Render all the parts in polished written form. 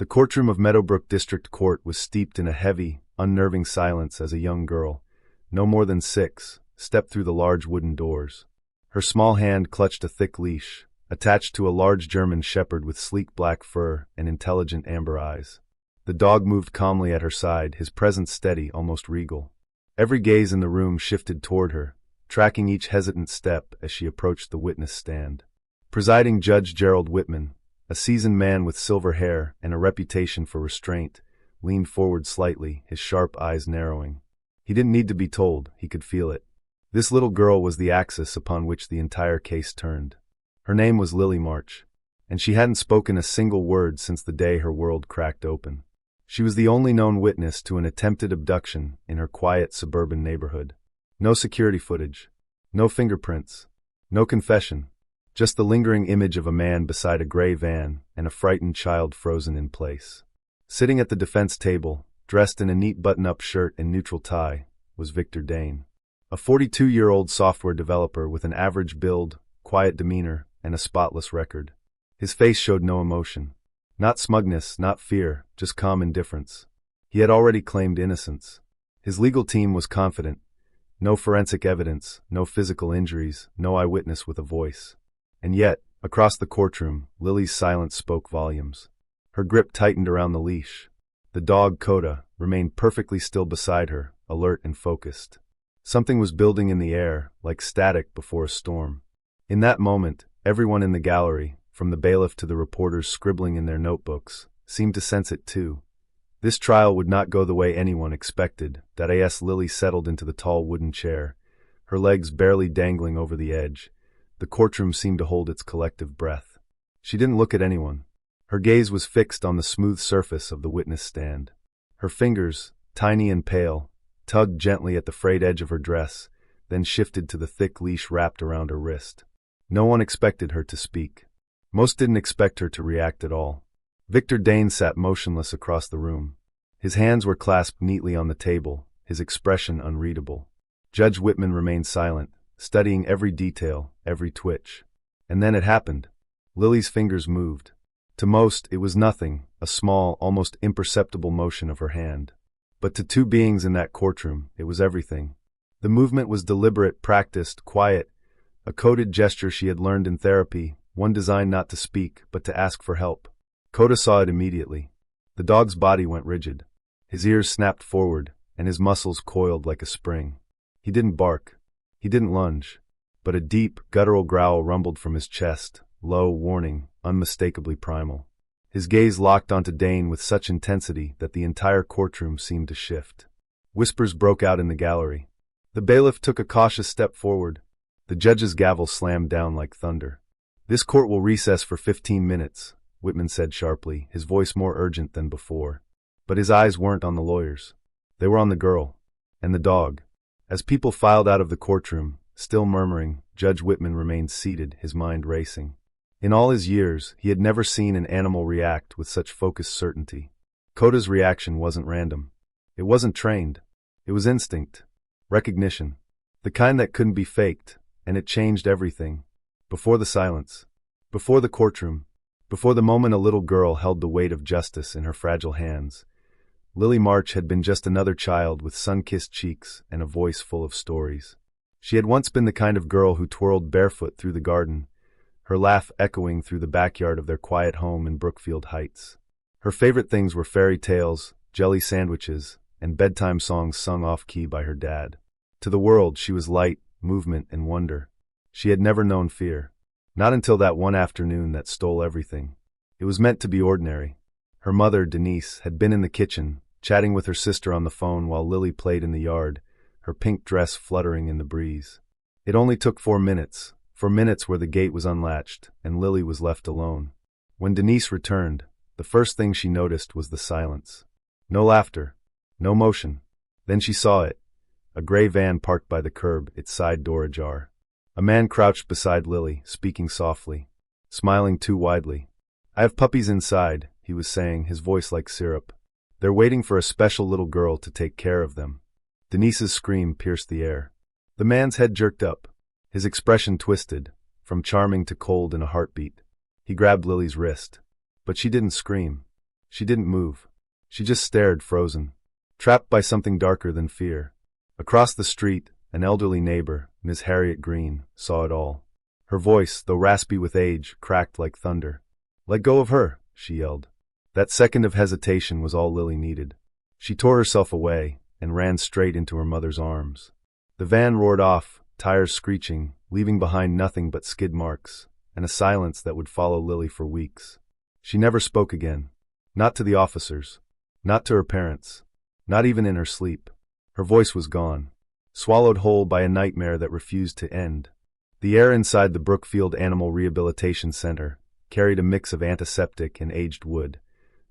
The courtroom of Meadowbrook District Court was steeped in a heavy, unnerving silence as a young girl, no more than 6, stepped through the large wooden doors. Her small hand clutched a thick leash, attached to a large German shepherd with sleek black fur and intelligent amber eyes. The dog moved calmly at her side, his presence steady, almost regal. Every gaze in the room shifted toward her, tracking each hesitant step as she approached the witness stand. Presiding Judge Gerald Whitman, a seasoned man with silver hair and a reputation for restraint, leaned forward slightly, his sharp eyes narrowing. He didn't need to be told, he could feel it. This little girl was the axis upon which the entire case turned. Her name was Lily March, and she hadn't spoken a single word since the day her world cracked open. She was the only known witness to an attempted abduction in her quiet suburban neighborhood. No security footage, no fingerprints, no confession. Just the lingering image of a man beside a gray van and a frightened child frozen in place. Sitting at the defense table, dressed in a neat button-up shirt and neutral tie, was Victor Dane, a 42-year-old software developer with an average build, quiet demeanor, and a spotless record. His face showed no emotion. Not smugness, not fear, just calm indifference. He had already claimed innocence. His legal team was confident. No forensic evidence, no physical injuries, no eyewitness with a voice. And yet, across the courtroom, Lily's silence spoke volumes. Her grip tightened around the leash. The dog, Koda, remained perfectly still beside her, alert and focused. Something was building in the air, like static before a storm. In that moment, everyone in the gallery, from the bailiff to the reporters scribbling in their notebooks, seemed to sense it too. This trial would not go the way anyone expected. As Lily settled into the tall wooden chair, her legs barely dangling over the edge. The courtroom seemed to hold its collective breath. She didn't look at anyone. Her gaze was fixed on the smooth surface of the witness stand. Her fingers, tiny and pale, tugged gently at the frayed edge of her dress, then shifted to the thick leash wrapped around her wrist. No one expected her to speak. Most didn't expect her to react at all. Victor Dane sat motionless across the room. His hands were clasped neatly on the table, his expression unreadable. Judge Whitman remained silent, studying every detail, every twitch. And then it happened. Lily's fingers moved. To most, it was nothing, a small, almost imperceptible motion of her hand. But to two beings in that courtroom, it was everything. The movement was deliberate, practiced, quiet, a coded gesture she had learned in therapy, one designed not to speak, but to ask for help. Koda saw it immediately. The dog's body went rigid. His ears snapped forward, and his muscles coiled like a spring. He didn't bark. He didn't lunge, but a deep, guttural growl rumbled from his chest, low, warning, unmistakably primal. His gaze locked onto Dane with such intensity that the entire courtroom seemed to shift. Whispers broke out in the gallery. The bailiff took a cautious step forward. The judge's gavel slammed down like thunder. "This court will recess for 15 minutes, Whitman said sharply, his voice more urgent than before. But his eyes weren't on the lawyers. They were on the girl. And the dog. As people filed out of the courtroom, still murmuring, Judge Whitman remained seated, his mind racing. In all his years, he had never seen an animal react with such focused certainty. Koda's reaction wasn't random. It wasn't trained. It was instinct. Recognition. The kind that couldn't be faked, and it changed everything. Before the silence. Before the courtroom. Before the moment a little girl held the weight of justice in her fragile hands. Lily March had been just another child with sun-kissed cheeks and a voice full of stories. She had once been the kind of girl who twirled barefoot through the garden, her laugh echoing through the backyard of their quiet home in Brookfield Heights. Her favorite things were fairy tales, jelly sandwiches, and bedtime songs sung off-key by her dad. To the world, she was light, movement, and wonder. She had never known fear. Not until that one afternoon that stole everything. It was meant to be ordinary. Her mother, Denise, had been in the kitchen, chatting with her sister on the phone while Lily played in the yard, her pink dress fluttering in the breeze. It only took 4 minutes, 4 minutes where the gate was unlatched, and Lily was left alone. When Denise returned, the first thing she noticed was the silence. No laughter, no motion. Then she saw it. A gray van parked by the curb, its side door ajar. A man crouched beside Lily, speaking softly, smiling too widely. "I have puppies inside," he was saying, his voice like syrup. "They're waiting for a special little girl to take care of them." Denise's scream pierced the air. The man's head jerked up. His expression twisted, from charming to cold in a heartbeat. He grabbed Lily's wrist. But she didn't scream. She didn't move. She just stared, frozen, trapped by something darker than fear. Across the street, an elderly neighbor, Miss Harriet Green, saw it all. Her voice, though raspy with age, cracked like thunder. "Let go of her," she yelled. That second of hesitation was all Lily needed. She tore herself away and ran straight into her mother's arms. The van roared off, tires screeching, leaving behind nothing but skid marks, and a silence that would follow Lily for weeks. She never spoke again. Not to the officers. Not to her parents. Not even in her sleep. Her voice was gone, swallowed whole by a nightmare that refused to end. The air inside the Brookfield Animal Rehabilitation Center carried a mix of antiseptic and aged wood,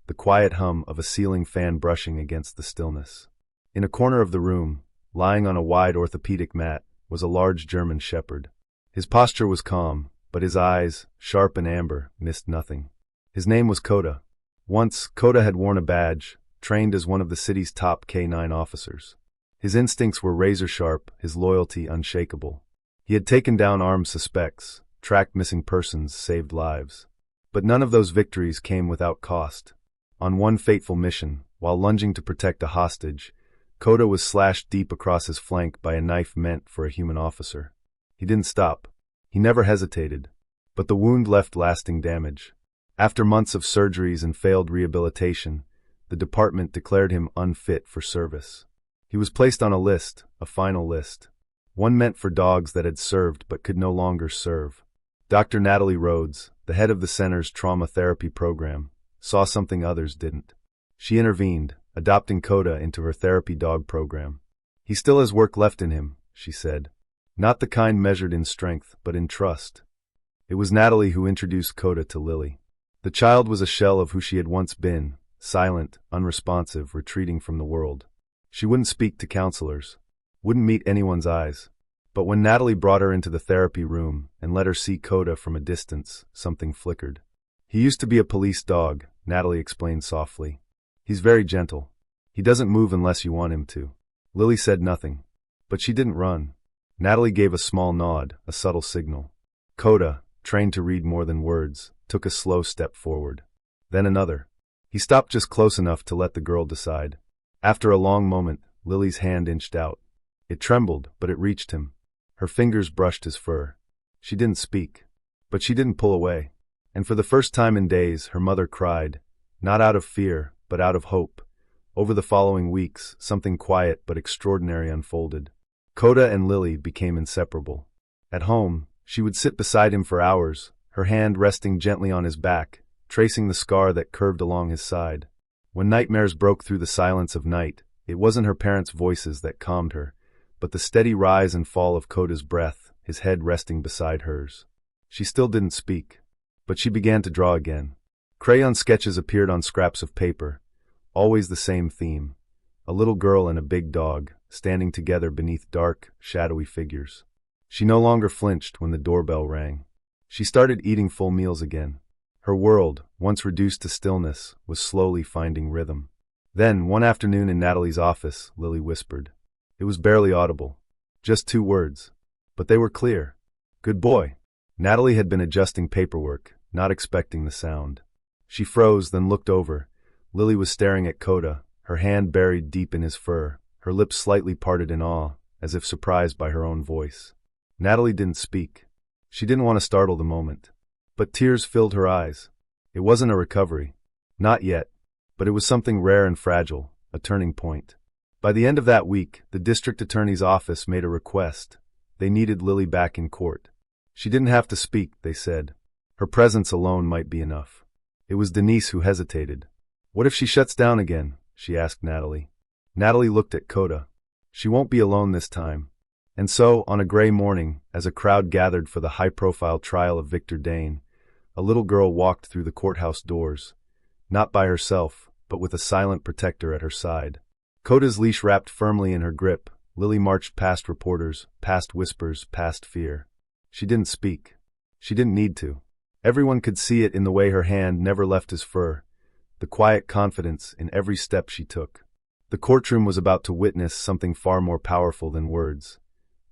the quiet hum of a ceiling fan brushing against the stillness. In a corner of the room, lying on a wide orthopedic mat, was a large German shepherd. His posture was calm, but his eyes, sharp and amber, missed nothing. His name was Koda. Once, Koda had worn a badge, trained as one of the city's top K-9 officers. His instincts were razor-sharp, his loyalty unshakable. He had taken down armed suspects, tracked missing persons, saved lives. But none of those victories came without cost. On one fateful mission, while lunging to protect a hostage, Koda was slashed deep across his flank by a knife meant for a human officer. He didn't stop. He never hesitated. But the wound left lasting damage. After months of surgeries and failed rehabilitation, the department declared him unfit for service. He was placed on a list, a final list. One meant for dogs that had served but could no longer serve. Dr. Natalie Rhodes, the head of the center's trauma therapy program, saw something others didn't. She intervened, adopting Koda into her therapy dog program. "He still has work left in him," she said. Not the kind measured in strength, but in trust. It was Natalie who introduced Koda to Lily. The child was a shell of who she had once been, silent, unresponsive, retreating from the world. She wouldn't speak to counselors, wouldn't meet anyone's eyes. But when Natalie brought her into the therapy room and let her see Koda from a distance, something flickered. "He used to be a police dog," Natalie explained softly. "He's very gentle. He doesn't move unless you want him to." Lily said nothing. But she didn't run. Natalie gave a small nod, a subtle signal. Koda, trained to read more than words, took a slow step forward. Then another. He stopped just close enough to let the girl decide. After a long moment, Lily's hand inched out. It trembled, but it reached him. Her fingers brushed his fur. She didn't speak. But she didn't pull away. And for the first time in days, her mother cried, not out of fear, but out of hope. Over the following weeks, something quiet but extraordinary unfolded. Koda and Lily became inseparable. At home, she would sit beside him for hours, her hand resting gently on his back, tracing the scar that curved along his side. When nightmares broke through the silence of night, it wasn't her parents' voices that calmed her, but the steady rise and fall of Koda's breath, his head resting beside hers. She still didn't speak, but she began to draw again. Crayon sketches appeared on scraps of paper, always the same theme: a little girl and a big dog, standing together beneath dark, shadowy figures. She no longer flinched when the doorbell rang. She started eating full meals again. Her world, once reduced to stillness, was slowly finding rhythm. Then, one afternoon in Natalie's office, Lily whispered. It was barely audible. Just 2 words. But they were clear. "Good boy." Natalie had been adjusting paperwork, not expecting the sound. She froze, then looked over. Lily was staring at Koda, her hand buried deep in his fur, her lips slightly parted in awe, as if surprised by her own voice. Natalie didn't speak. She didn't want to startle the moment. But tears filled her eyes. It wasn't a recovery. Not yet. But it was something rare and fragile, a turning point. By the end of that week, the district attorney's office made a request. They needed Lily back in court. She didn't have to speak, they said. Her presence alone might be enough. It was Denise who hesitated. "What if she shuts down again?" she asked Natalie. Natalie looked at Koda. "She won't be alone this time." And so, on a gray morning, as a crowd gathered for the high-profile trial of Victor Dane, a little girl walked through the courthouse doors, not by herself, but with a silent protector at her side. Koda's leash wrapped firmly in her grip, Lily marched past reporters, past whispers, past fear. She didn't speak. She didn't need to. Everyone could see it in the way her hand never left his fur, the quiet confidence in every step she took. The courtroom was about to witness something far more powerful than words.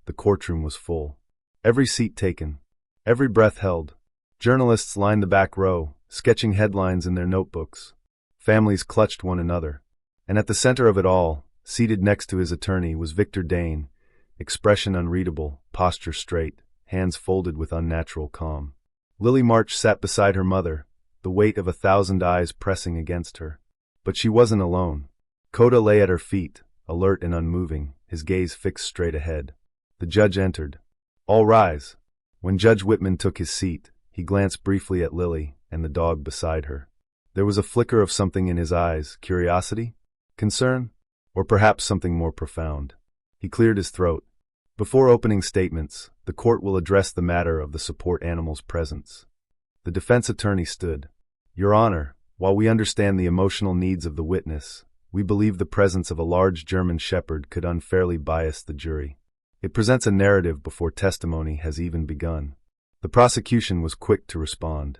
The courtroom was full. Every seat taken. Every breath held. Journalists lined the back row, sketching headlines in their notebooks. Families clutched one another. And at the center of it all, seated next to his attorney, was Victor Dane, expression unreadable, posture straight, hands folded with unnatural calm. Lily March sat beside her mother, the weight of 1,000 eyes pressing against her. But she wasn't alone. Koda lay at her feet, alert and unmoving, his gaze fixed straight ahead. The judge entered. All rise. When Judge Whitman took his seat, he glanced briefly at Lily and the dog beside her. There was a flicker of something in his eyes, curiosity, concern, or perhaps something more profound. He cleared his throat. Before opening statements, the court will address the matter of the support animal's presence. The defense attorney stood. Your Honor, while we understand the emotional needs of the witness, we believe the presence of a large German Shepherd could unfairly bias the jury. It presents a narrative before testimony has even begun. The prosecution was quick to respond.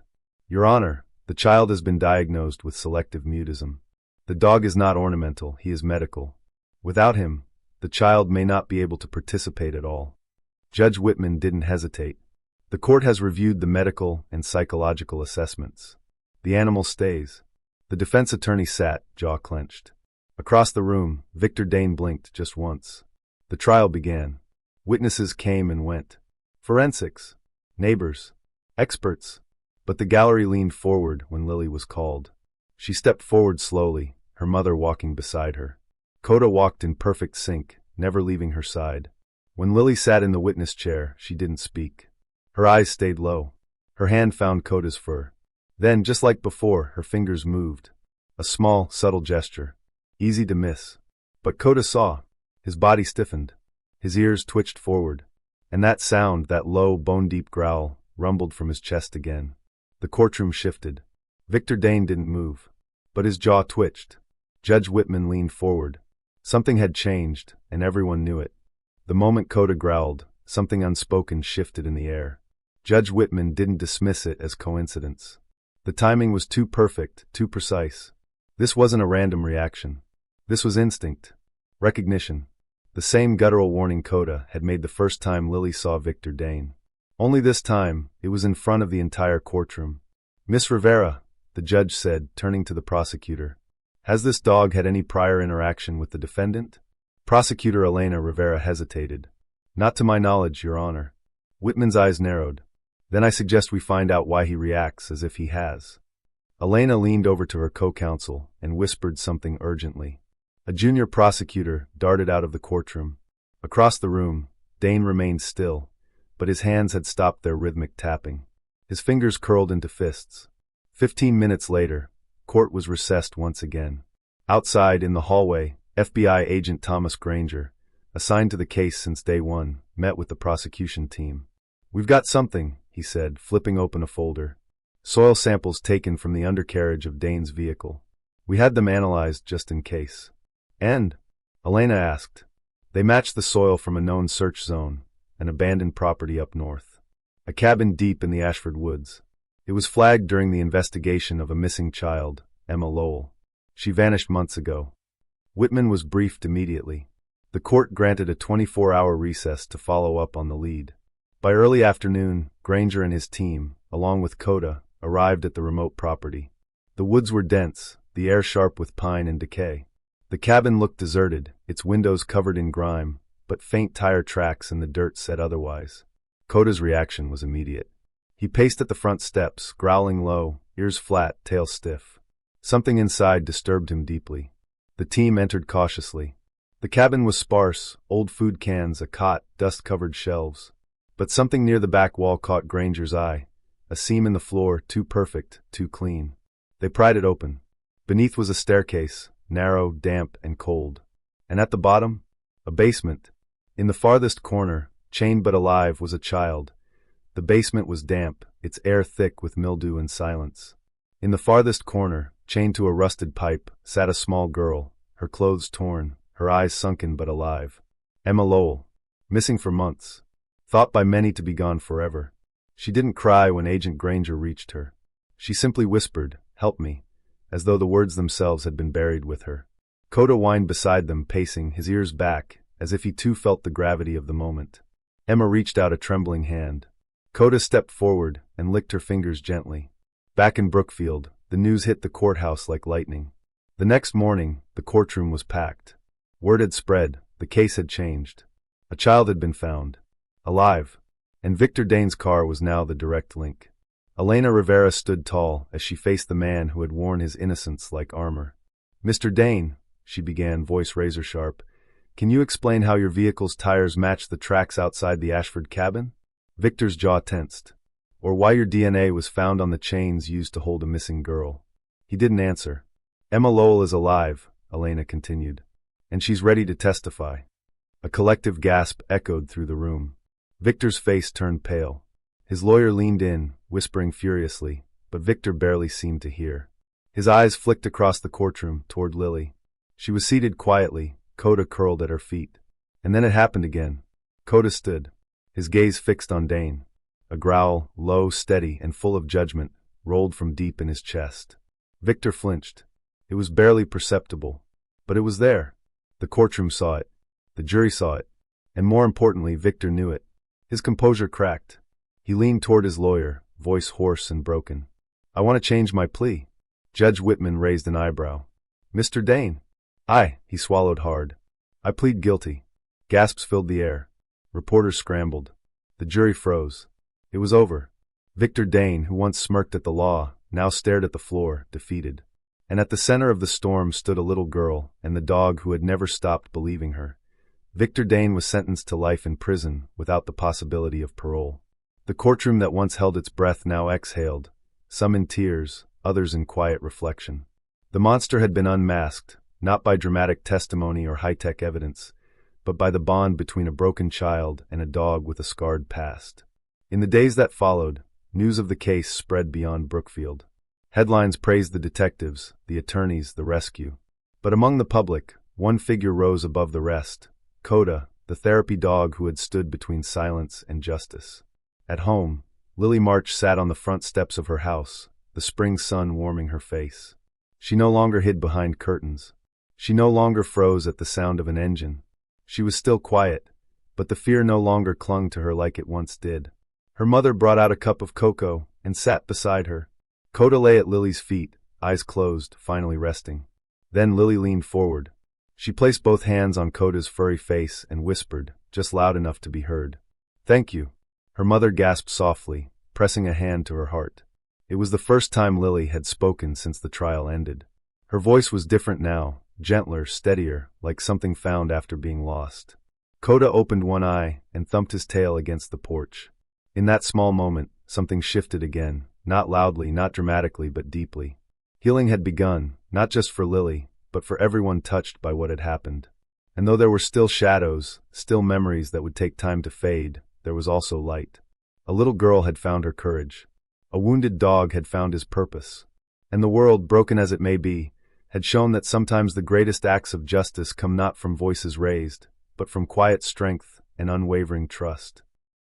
Your Honor, the child has been diagnosed with selective mutism. The dog is not ornamental, he is medical. Without him, the child may not be able to participate at all. Judge Whitman didn't hesitate. The court has reviewed the medical and psychological assessments. The animal stays. The defense attorney sat, jaw clenched. Across the room, Victor Dane blinked just once. The trial began. Witnesses came and went. Forensics, neighbors, experts. But the gallery leaned forward when Lily was called. She stepped forward slowly, her mother walking beside her. Koda walked in perfect sync, never leaving her side. When Lily sat in the witness chair, she didn't speak. Her eyes stayed low. Her hand found Koda's fur. Then, just like before, her fingers moved. A small, subtle gesture. Easy to miss. But Koda saw. His body stiffened. His ears twitched forward. And that sound, that low, bone-deep growl, rumbled from his chest again. The courtroom shifted. Victor Dane didn't move. But his jaw twitched. Judge Whitman leaned forward. Something had changed, and everyone knew it. The moment Koda growled, something unspoken shifted in the air. Judge Whitman didn't dismiss it as coincidence. The timing was too perfect, too precise. This wasn't a random reaction. This was instinct. Recognition. The same guttural warning Koda had made the first time Lily saw Victor Dane. Only this time, it was in front of the entire courtroom. Miss Rivera, the judge said, turning to the prosecutor. Has this dog had any prior interaction with the defendant? Prosecutor Elena Rivera hesitated. Not to my knowledge, Your Honor. Whitman's eyes narrowed. Then I suggest we find out why he reacts as if he has. Elena leaned over to her co-counsel and whispered something urgently. A junior prosecutor darted out of the courtroom. Across the room, Dane remained still, but his hands had stopped their rhythmic tapping. His fingers curled into fists. 15 minutes later, court was recessed once again. Outside, in the hallway, FBI agent Thomas Granger, assigned to the case since day one, met with the prosecution team. We've got something, he said, flipping open a folder. Soil samples taken from the undercarriage of Dane's vehicle. We had them analyzed just in case. And? Elena asked. They matched the soil from a known search zone, an abandoned property up north. A cabin deep in the Ashford Woods. It was flagged during the investigation of a missing child, Emma Lowell. She vanished months ago. Whitman was briefed immediately. The court granted a 24-hour recess to follow up on the lead. By early afternoon, Granger and his team, along with Koda, arrived at the remote property. The woods were dense, the air sharp with pine and decay. The cabin looked deserted, its windows covered in grime, but faint tire tracks in the dirt said otherwise. Koda's reaction was immediate. He paced at the front steps, growling low, ears flat, tail stiff. Something inside disturbed him deeply. The team entered cautiously. The cabin was sparse, old food cans, a cot, dust-covered shelves. But something near the back wall caught Granger's eye. A seam in the floor, too perfect, too clean. They pried it open. Beneath was a staircase, narrow, damp, and cold. And at the bottom, a basement. In the farthest corner, chained but alive, was a child. The basement was damp, its air thick with mildew and silence. In the farthest corner, chained to a rusted pipe, sat a small girl, her clothes torn, her eyes sunken but alive. Emma Lowell, missing for months, thought by many to be gone forever. She didn't cry when Agent Granger reached her. She simply whispered, "Help me," as though the words themselves had been buried with her. Koda whined beside them, pacing, his ears back, as if he too felt the gravity of the moment. Emma reached out a trembling hand. Koda stepped forward and licked her fingers gently. Back in Brookfield, The news hit the courthouse like lightning. The next morning, the courtroom was packed. Word had spread, the case had changed. A child had been found, alive, and Victor Dane's car was now the direct link. Elena Rivera stood tall as she faced the man who had worn his innocence like armor. "Mr. Dane," she began, voice razor-sharp, "can you explain how your vehicle's tires match the tracks outside the Ashford cabin?" Victor's jaw tensed. "Or why your DNA was found on the chains used to hold a missing girl?" He didn't answer. "Emma Lowell is alive," Elena continued, "and she's ready to testify." A collective gasp echoed through the room. Victor's face turned pale. His lawyer leaned in, whispering furiously, but Victor barely seemed to hear. His eyes flicked across the courtroom, toward Lily. She was seated quietly, Koda curled at her feet. And then it happened again. Koda stood, his gaze fixed on Dane. A growl, low, steady, and full of judgment, rolled from deep in his chest. Victor flinched. It was barely perceptible, but it was there. The courtroom saw it. The jury saw it. And more importantly, Victor knew it. His composure cracked. He leaned toward his lawyer, voice hoarse and broken. "I want to change my plea." Judge Whitman raised an eyebrow. "Mr. Dane." He swallowed hard. "I plead guilty." Gasps filled the air. Reporters scrambled. The jury froze. It was over. Victor Dane, who once smirked at the law, now stared at the floor, defeated. And at the center of the storm stood a little girl and the dog who had never stopped believing her. Victor Dane was sentenced to life in prison without the possibility of parole. The courtroom that once held its breath now exhaled, some in tears, others in quiet reflection. The monster had been unmasked, not by dramatic testimony or high-tech evidence, but by the bond between a broken child and a dog with a scarred past. In the days that followed, news of the case spread beyond Brookfield. Headlines praised the detectives, the attorneys, the rescue. But among the public, one figure rose above the rest: Koda, the therapy dog who had stood between silence and justice. At home, Lily March sat on the front steps of her house, the spring sun warming her face. She no longer hid behind curtains. She no longer froze at the sound of an engine. She was still quiet, but the fear no longer clung to her like it once did. Her mother brought out a cup of cocoa and sat beside her. Koda lay at Lily's feet, eyes closed, finally resting. Then Lily leaned forward. She placed both hands on Koda's furry face and whispered, just loud enough to be heard, "Thank you." Her mother gasped softly, pressing a hand to her heart. It was the first time Lily had spoken since the trial ended. Her voice was different now, gentler, steadier, like something found after being lost. Koda opened one eye and thumped his tail against the porch. In that small moment, something shifted again, not loudly, not dramatically, but deeply. Healing had begun, not just for Lily, but for everyone touched by what had happened. And though there were still shadows, still memories that would take time to fade, there was also light. A little girl had found her courage. A wounded dog had found his purpose. And the world, broken as it may be, had shown that sometimes the greatest acts of justice come not from voices raised, but from quiet strength and unwavering trust.